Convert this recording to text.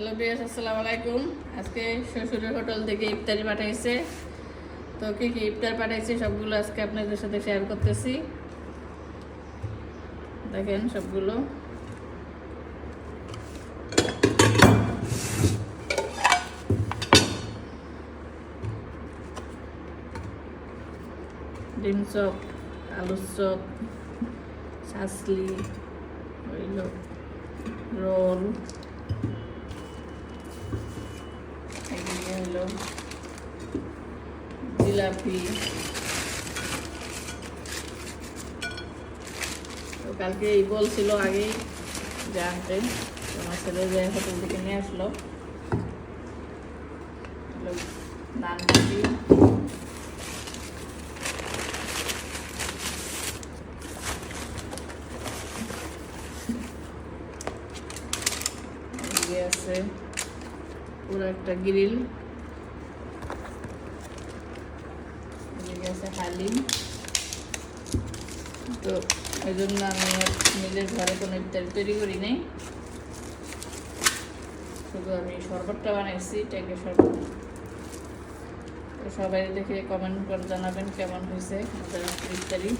Hello বিয়াস, আসসালামু আলাইকুম। আজকে শ্বশুরের হোটেল থেকে ইফতারি পাঠাইছে। তো কি কি ইফতার পাঠাইছে সবগুলো আজকে আপনাদের সাথে শেয়ার করতেছি। দেখেন সবগুলো ডিম চপ, আলুর চপ, ছাসলি, হইল রোল, এদিকে হইল জিলাপি। তো কালকে বলছিল আগেই যে আনতে, আমার ছেলে যে হোটেল থেকে নিয়ে আসলো নান রুটি, আছে পুরো একটা গ্রিল, এদিকে আছে হালিম। তো এই জন্য আমি নিজের ঘরে কোনো ইফতারি তৈরি করি নাই, শুধু আমি শরবতটা বানাইছি, ট্যাঙ্কের শরবত। তো সবাই দেখে কমেন্ট করে জানাবেন কেমন হয়েছে আমাদের ইফতারি।